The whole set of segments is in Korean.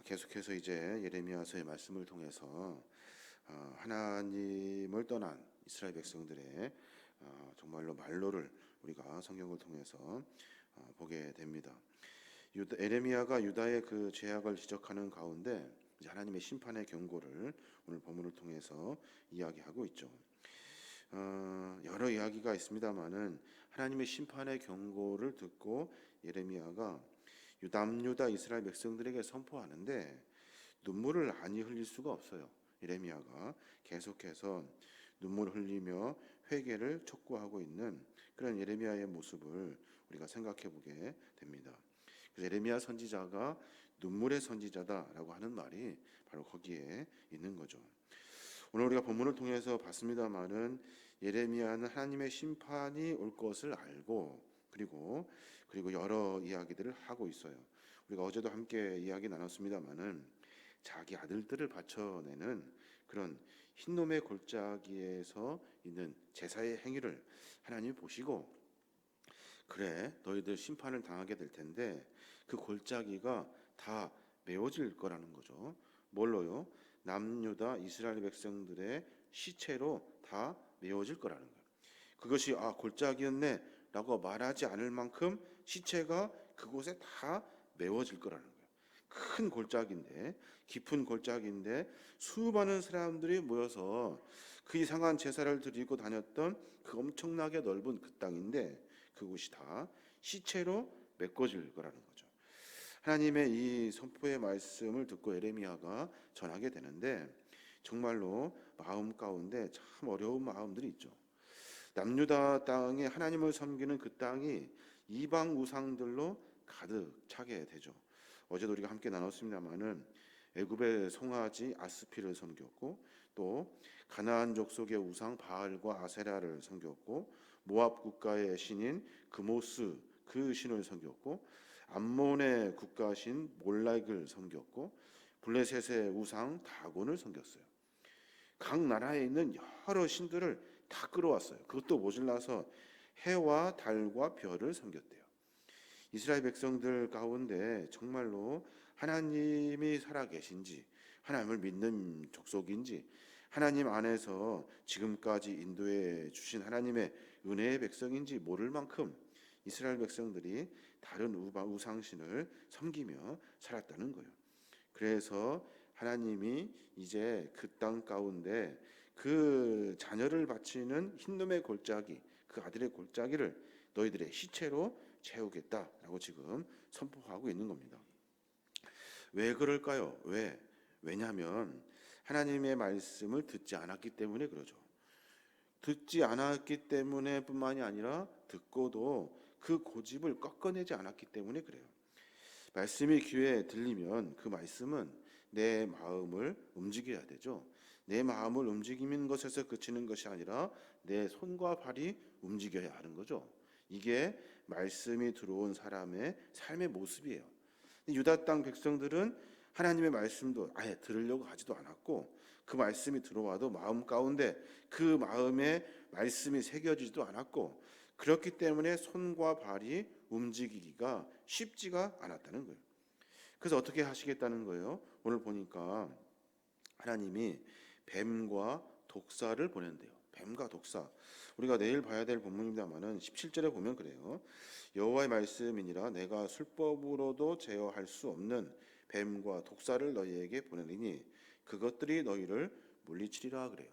계속해서 이제 예레미야서의 말씀을 통해서 하나님을 떠난 이스라엘 백성들의 정말로 말로를 우리가 성경을 통해서 보게 됩니다. 예레미야가 유다의 그 죄악을 지적하는 가운데 이제 하나님의 심판의 경고를 오늘 본문을 통해서 이야기하고 있죠. 여러 이야기가 있습니다만은 하나님의 심판의 경고를 듣고 예레미야가 남유다 이스라엘 백성들에게 선포하는데 눈물을 아니 흘릴 수가 없어요. 예레미야가 계속해서 눈물을 흘리며 회개를 촉구하고 있는 그런 예레미야의 모습을 우리가 생각해 보게 됩니다. 그래서 예레미야 선지자가 눈물의 선지자다라고 하는 말이 바로 거기에 있는 거죠. 오늘 우리가 본문을 통해서 봤습니다마는 예레미야는 하나님의 심판이 올 것을 알고 그리고 여러 이야기들을 하고 있어요. 우리가 어제도 함께 이야기 나눴습니다마는 자기 아들들을 바쳐내는 그런 흰놈의 골짜기에서 있는 제사의 행위를 하나님이 보시고, 그래 너희들 심판을 당하게 될 텐데 그 골짜기가 다 메워질 거라는 거죠. 뭘로요? 남유다 이스라엘 백성들의 시체로 다 메워질 거라는 거예요. 그것이 골짜기였네 라고 말하지 않을 만큼 시체가 그곳에 다 메워질 거라는 거예요. 큰 골짜기인데, 깊은 골짜기인데 수많은 사람들이 모여서 그 이상한 제사를 드리고 다녔던 그 엄청나게 넓은 그 땅인데 그곳이 다 시체로 메꿔질 거라는 거죠. 하나님의 이 선포의 말씀을 듣고 예레미야가 전하게 되는데 정말로 마음 가운데 참 어려운 마음들이 있죠. 남유다 땅에 하나님을 섬기는 그 땅이 이방 우상들로 가득 차게 되죠. 어제도 우리가 함께 나눴습니다마는 애굽의 송아지 아스피를 섬겼고, 또 가나안 족속의 우상 바알과 아세라를 섬겼고, 모압 국가의 신인 그모스 그 신을 섬겼고, 암몬의 국가신 몰락을 섬겼고, 블레셋의 우상 다곤을 섬겼어요. 각 나라에 있는 여러 신들을 다 끌어왔어요. 그것도 모질라서 해와 달과 별을 섬겼대요. 이스라엘 백성들 가운데 정말로 하나님이 살아계신지, 하나님을 믿는 족속인지, 하나님 안에서 지금까지 인도해 주신 하나님의 은혜의 백성인지 모를 만큼 이스라엘 백성들이 다른 우상신을 섬기며 살았다는 거예요. 그래서 하나님이 이제 그 땅 가운데 그 자녀를 바치는 흰놈의 골짜기, 그 아들의 골짜기를 너희들의 시체로 채우겠다라고 지금 선포하고 있는 겁니다. 왜 그럴까요? 왜냐하면 하나님의 말씀을 듣지 않았기 때문에 그러죠. 듣지 않았기 때문에 뿐만이 아니라 듣고도 그 고집을 꺾어내지 않았기 때문에 그래요. 말씀이 귀에 들리면 그 말씀은 내 마음을 움직여야 되죠. 내 마음을 움직이는 것에서 그치는 것이 아니라 내 손과 발이 움직여야 하는 거죠. 이게 말씀이 들어온 사람의 삶의 모습이에요. 유다 땅 백성들은 하나님의 말씀도 아예 들으려고 하지도 않았고, 그 말씀이 들어와도 마음 가운데 그 마음에 말씀이 새겨지지도 않았고, 그렇기 때문에 손과 발이 움직이기가 쉽지가 않았다는 거예요. 그래서 어떻게 하시겠다는 거예요? 오늘 보니까 하나님이 뱀과 독사를 보낸대요. 뱀과 독사. 우리가 내일 봐야 될 본문입니다만은 17절에 보면 그래요. 여호와의 말씀이니라 내가 술법으로도 제어할 수 없는 뱀과 독사를 너희에게 보내리니 그것들이 너희를 물리치리라 그래요.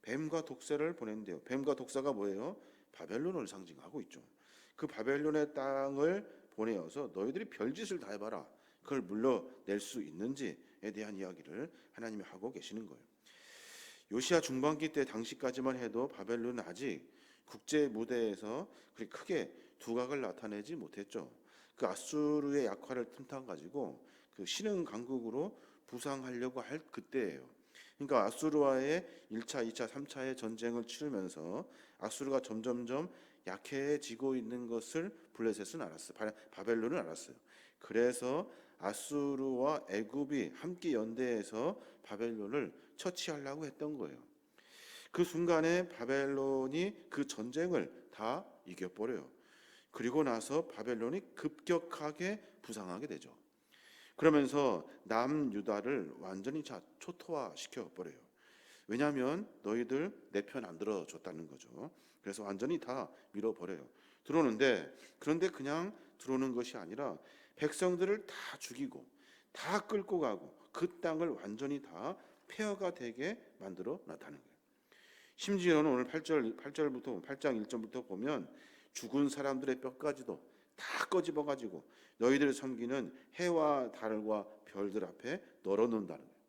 뱀과 독사를 보낸대요. 뱀과 독사가 뭐예요? 바벨론을 상징하고 있죠. 그 바벨론의 땅을 보내어서 너희들이 별짓을 다 해봐라. 그걸 물러낼 수 있는지에 대한 이야기를 하나님이 하고 계시는 거예요. 요시야 중반기 때 당시까지만 해도 바벨론은 아직 국제 무대에서 그렇게 크게 두각을 나타내지 못했죠. 그 아수르의 약화를 틈타 가지고 그 신흥 강국으로 부상하려고 할 그때예요. 그러니까 아수르와의 1차, 2차, 3차의 전쟁을 치르면서 아수르가 점점점 약해지고 있는 것을 블레셋은 알았어요. 바벨론은 알았어요. 그래서 아수르와 애굽이 함께 연대해서 바벨론을 처치하려고 했던 거예요. 그 순간에 바벨론이 그 전쟁을 다 이겨버려요. 그리고 나서 바벨론이 급격하게 부상하게 되죠. 그러면서 남유다를 완전히 초토화시켜 버려요. 왜냐하면 너희들 내 편 안 들어줬다는 거죠. 그래서 완전히 다 밀어버려요. 들어오는데, 그런데 그냥 들어오는 것이 아니라 백성들을 다 죽이고 다 끌고 가고 그 땅을 완전히 다 폐허가 되게 만들어 놨다는 거예요. 심지어는 오늘 8절부터 8장 1절부터 보면 죽은 사람들의 뼈까지도 다 꺼집어 가지고 너희들을 섬기는 해와 달과 별들 앞에 널어놓는다는 거예요.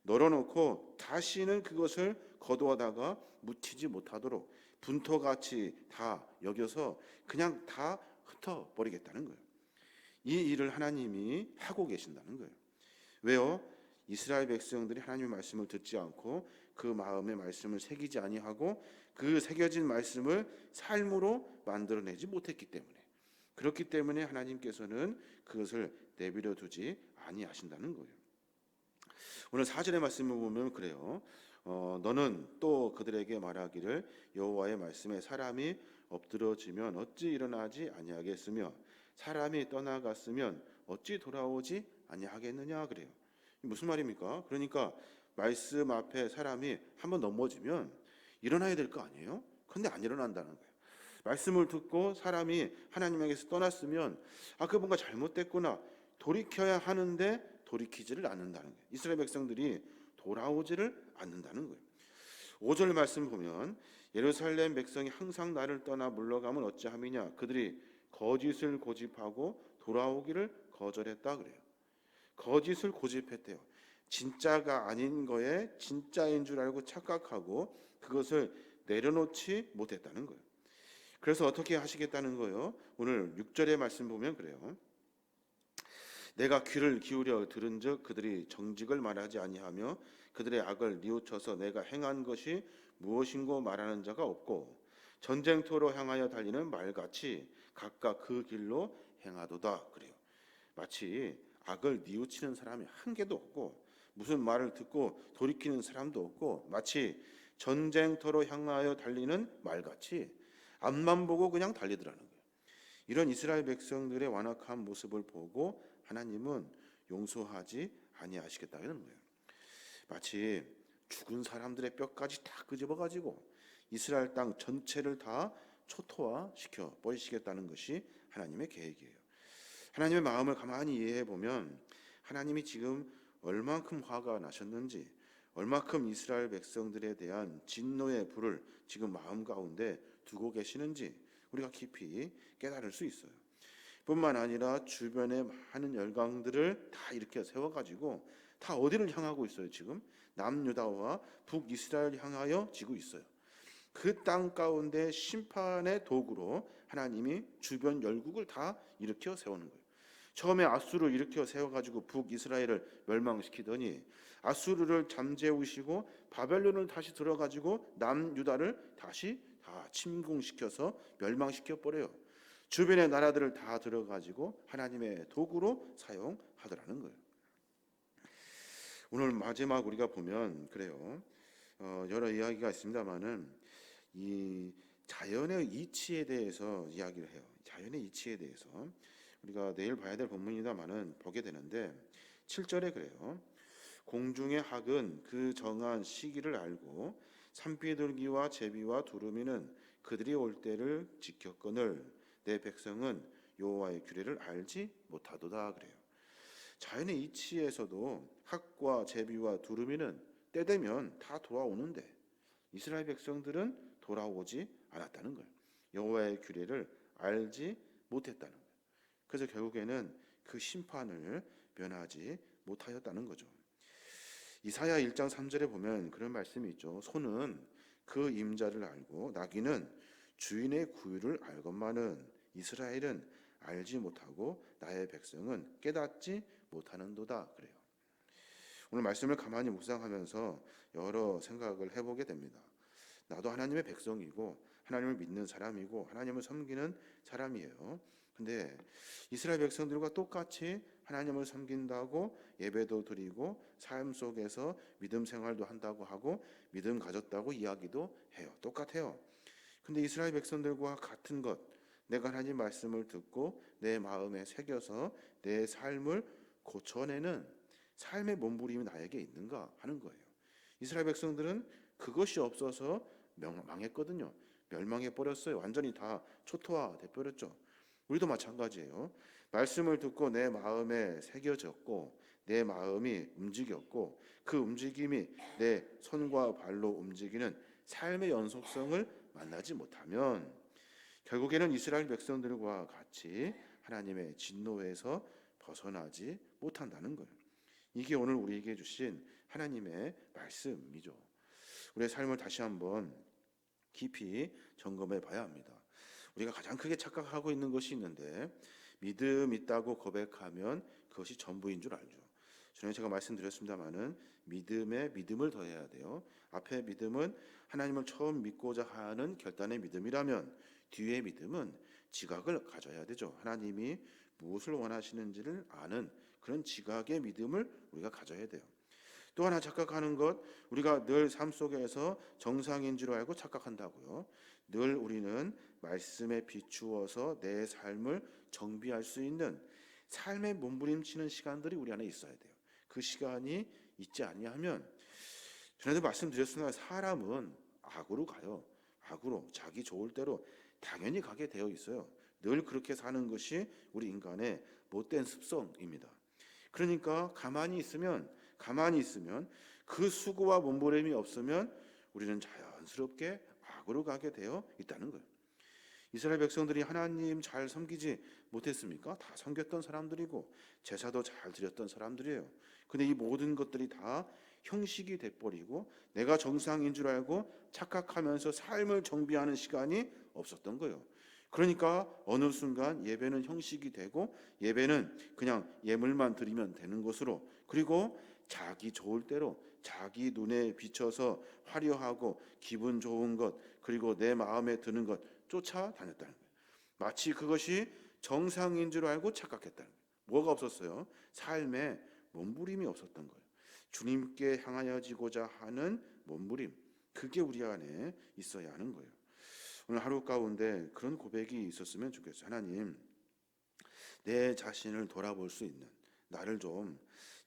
널어놓고 다시는 그것을 거두어다가 묻히지 못하도록 분토같이 다 여겨서 그냥 다 흩어버리겠다는 거예요. 이 일을 하나님이 하고 계신다는 거예요. 왜요? 이스라엘 백성들이 하나님의 말씀을 듣지 않고 그 마음의 말씀을 새기지 아니하고 그 새겨진 말씀을 삶으로 만들어내지 못했기 때문에, 그렇기 때문에 하나님께서는 그것을 내버려 두지 아니하신다는 거예요. 오늘 4절의 말씀을 보면 그래요. 너는 또 그들에게 말하기를 여호와의 말씀에 사람이 엎드러지면 어찌 일어나지 아니하겠으며 사람이 떠나갔으면 어찌 돌아오지 아니하겠느냐 그래요. 무슨 말입니까? 그러니까 말씀 앞에 사람이 한번 넘어지면 일어나야 될 거 아니에요? 근데 안 일어난다는 거예요. 말씀을 듣고 사람이 하나님에게서 떠났으면 그 뭔가 잘못됐구나 돌이켜야 하는데 돌이키지를 않는다는 거예요. 이스라엘 백성들이 돌아오지를 않는다는 거예요. 5절 말씀 보면 예루살렘 백성이 항상 나를 떠나 물러가면 어찌함이냐 그들이 거짓을 고집하고 돌아오기를 거절했다 그래요. 거짓을 고집했대요. 진짜가 아닌 거에 진짜인 줄 알고 착각하고 그것을 내려놓지 못했다는 거예요. 그래서 어떻게 하시겠다는 거예요? 오늘 6절의 말씀 보면 그래요. 내가 귀를 기울여 들은즉 그들이 정직을 말하지 아니하며 그들의 악을 뉘우쳐서 내가 행한 것이 무엇인고 말하는 자가 없고 전쟁터로 향하여 달리는 말같이 각각 그 길로 행하도다 그래요. 마치 악을 뉘우치는 사람이 한 개도 없고 무슨 말을 듣고 돌이키는 사람도 없고 마치 전쟁터로 향하여 달리는 말같이 앞만 보고 그냥 달리더라는 거예요. 이런 이스라엘 백성들의 완악한 모습을 보고 하나님은 용서하지 아니하시겠다는 거예요. 마치 죽은 사람들의 뼈까지 다 끄집어 가지고 이스라엘 땅 전체를 다 초토화시켜 버리시겠다는 것이 하나님의 계획이에요. 하나님의 마음을 가만히 이해해 보면 하나님이 지금 얼만큼 화가 나셨는지, 얼만큼 이스라엘 백성들에 대한 진노의 불을 지금 마음 가운데 두고 계시는지 우리가 깊이 깨달을 수 있어요. 뿐만 아니라 주변에 많은 열강들을 다 이렇게 세워가지고 다 어디를 향하고 있어요? 지금 남유다와 북이스라엘 향하여 지고 있어요. 그 땅 가운데 심판의 도구로 하나님이 주변 열국을 다 일으켜 세우는 거예요. 처음에 아수르를 일으켜 세워가지고 북이스라엘을 멸망시키더니 아수르를 잠재우시고 바벨론을 다시 들어가지고 남유다를 다시 다 침공시켜서 멸망시켜 버려요. 주변의 나라들을 다 들어가지고 하나님의 도구로 사용하더라는 거예요. 오늘 마지막 우리가 보면 그래요. 여러 이야기가 있습니다만은 이 자연의 이치에 대해서 이야기를 해요. 자연의 이치에 대해서 우리가 내일 봐야 될 본문이다만은 보게 되는데 7절에 그래요. 공중의 학은 그 정한 시기를 알고 산비둘기와 제비와 두루미는 그들이 올 때를 지켰거늘 내 백성은 여호와의 규례를 알지 못하도다 그래요. 자연의 이치에서도 학과 제비와 두루미는 때 되면 다 돌아오는데 이스라엘 백성들은 돌아오지 않았다는 거예요. 여호와의 규례를 알지 못했다는 거예요. 그래서 결국에는 그 심판을 면하지 못하였다는 거죠. 이사야 1장 3절에 보면 그런 말씀이 있죠. 소는 그 임자를 알고 나귀는 주인의 구유를 알건만은 이스라엘은 알지 못하고 나의 백성은 깨닫지 못하는도다 그래요. 오늘 말씀을 가만히 묵상하면서 여러 생각을 해보게 됩니다. 나도 하나님의 백성이고 하나님을 믿는 사람이고 하나님을 섬기는 사람이에요. 근데 이스라엘 백성들과 똑같이 하나님을 섬긴다고 예배도 드리고 삶 속에서 믿음 생활도 한다고 하고 믿음 가졌다고 이야기도 해요. 똑같아요. 근데 이스라엘 백성들과 같은 것, 내가 하나님 말씀을 듣고 내 마음에 새겨서 내 삶을 고쳐내는 삶의 몸부림이 나에게 있는가 하는 거예요. 이스라엘 백성들은 그것이 없어서 망했거든요. 멸망해 버렸어요. 완전히 다 초토화돼 버렸죠. 우리도 마찬가지예요. 말씀을 듣고 내 마음에 새겨졌고 내 마음이 움직였고 그 움직임이 내 손과 발로 움직이는 삶의 연속성을 만나지 못하면 결국에는 이스라엘 백성들과 같이 하나님의 진노에서 벗어나지 못한다는 거예요. 이게 오늘 우리에게 주신 하나님의 말씀이죠. 우리의 삶을 다시 한번 깊이 점검해 봐야 합니다. 우리가 가장 크게 착각하고 있는 것이 있는데 믿음 있다고 고백하면 그것이 전부인 줄 알죠. 전에 제가 말씀드렸습니다마는 믿음에 믿음을 더해야 돼요. 앞에 믿음은 하나님을 처음 믿고자 하는 결단의 믿음이라면 뒤의 믿음은 지각을 가져야 되죠. 하나님이 무엇을 원하시는지를 아는 그런 지각의 믿음을 우리가 가져야 돼요. 또 하나 착각하는 것, 우리가 늘 삶 속에서 정상인 줄 알고 착각한다고요. 늘 우리는 말씀에 비추어서 내 삶을 정비할 수 있는 삶의 몸부림치는 시간들이 우리 안에 있어야 돼요. 그 시간이 있지 아니하면 전에도 말씀드렸으나 사람은 악으로 가요. 악으로 자기 좋을 대로 당연히 가게 되어 있어요. 늘 그렇게 사는 것이 우리 인간의 못된 습성입니다. 그러니까 가만히 있으면 그 수고와 몸부림이 없으면 우리는 자연스럽게 악으로 가게 되어 있다는 거예요. 이스라엘 백성들이 하나님 잘 섬기지 못했습니까? 다 섬겼던 사람들이고 제사도 잘 드렸던 사람들이에요. 근데 이 모든 것들이 다 형식이 돼버리고 내가 정상인 줄 알고 착각하면서 삶을 정비하는 시간이 없었던 거예요. 그러니까 어느 순간 예배는 형식이 되고 예배는 그냥 예물만 드리면 되는 것으로, 그리고 자기 좋을 대로 자기 눈에 비춰서 화려하고 기분 좋은 것, 그리고 내 마음에 드는 것 쫓아다녔다는 거예요. 마치 그것이 정상인 줄 알고 착각했다는 거예요. 뭐가 없었어요? 삶에 몸부림이 없었던 거예요. 주님께 향하여지고자 하는 몸부림, 그게 우리 안에 있어야 하는 거예요. 오늘 하루 가운데 그런 고백이 있었으면 좋겠어요. 하나님, 내 자신을 돌아볼 수 있는, 나를 좀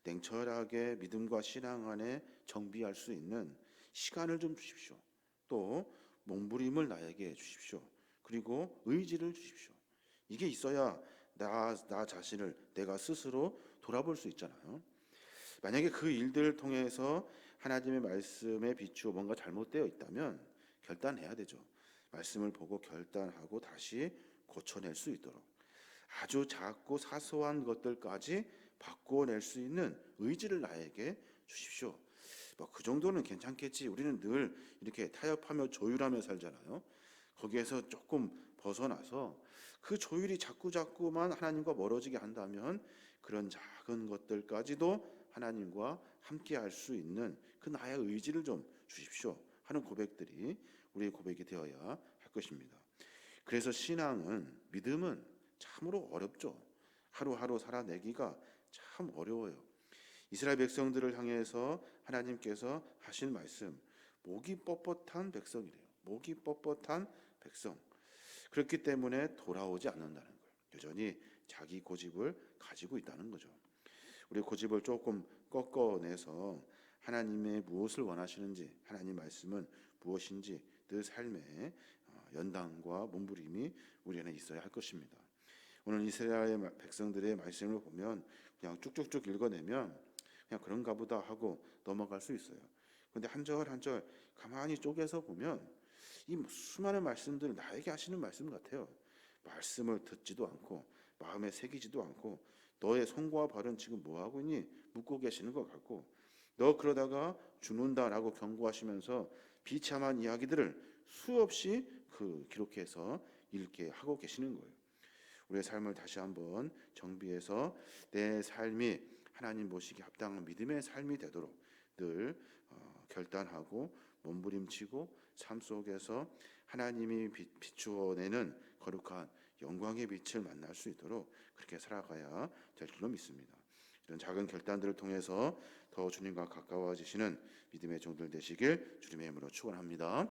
냉철하게 믿음과 신앙 안에 정비할 수 있는 시간을 좀 주십시오. 또 몸부림을 나에게 주십시오. 그리고 의지를 주십시오. 이게 있어야 나 자신을 내가 스스로 돌아볼 수 있잖아요. 만약에 그 일들을 통해서 하나님의 말씀에 비추어 뭔가 잘못되어 있다면 결단해야 되죠. 말씀을 보고 결단하고 다시 고쳐낼 수 있도록 아주 작고 사소한 것들까지 바꿔낼 수 있는 의지를 나에게 주십시오. 뭐 그 정도는 괜찮겠지. 우리는 늘 이렇게 타협하며 조율하며 살잖아요. 거기에서 조금 벗어나서 그 조율이 자꾸만 하나님과 멀어지게 한다면 그런 작은 것들까지도 하나님과 함께 할 수 있는 그 나의 의지를 좀 주십시오 하는 고백들이 우리의 고백이 되어야 할 것입니다. 그래서 신앙은, 믿음은 참으로 어렵죠. 하루하루 살아내기가 참 어려워요. 이스라엘 백성들을 향해서 하나님께서 하신 말씀, 목이 뻣뻣한 백성이래요. 목이 뻣뻣한 백성. 그렇기 때문에 돌아오지 않는다는 거예요. 여전히 자기 고집을 가지고 있다는 거죠. 우리 고집을 조금 꺾어내서 하나님의 무엇을 원하시는지, 하나님 말씀은 무엇인지 늘 삶의 연단과 몸부림이 우리 안에 있어야 할 것입니다. 오늘 이스라엘 백성들의 말씀을 보면 그냥 쭉쭉쭉 읽어내면 그냥 그런가 보다 하고 넘어갈 수 있어요. 그런데 한 절 한 절 가만히 쪼개서 보면 이 수많은 말씀들 나에게 하시는 말씀 같아요. 말씀을 듣지도 않고 마음에 새기지도 않고 너의 손과 발은 지금 뭐하고 있니? 묻고 계시는 것 같고 너 그러다가 죽는다라고 경고하시면서 비참한 이야기들을 수없이 기록해서 읽게 하고 계시는 거예요. 우리의 삶을 다시 한번 정비해서 내 삶이 하나님 보시기에 합당한 믿음의 삶이 되도록 늘 결단하고 몸부림치고 삶 속에서 하나님이 비추어내는 거룩한 영광의 빛을 만날 수 있도록 그렇게 살아가야 될 줄로 믿습니다. 이런 작은 결단들을 통해서 더 주님과 가까워지시는 믿음의 종들 되시길 주님의 이름으로 축원합니다.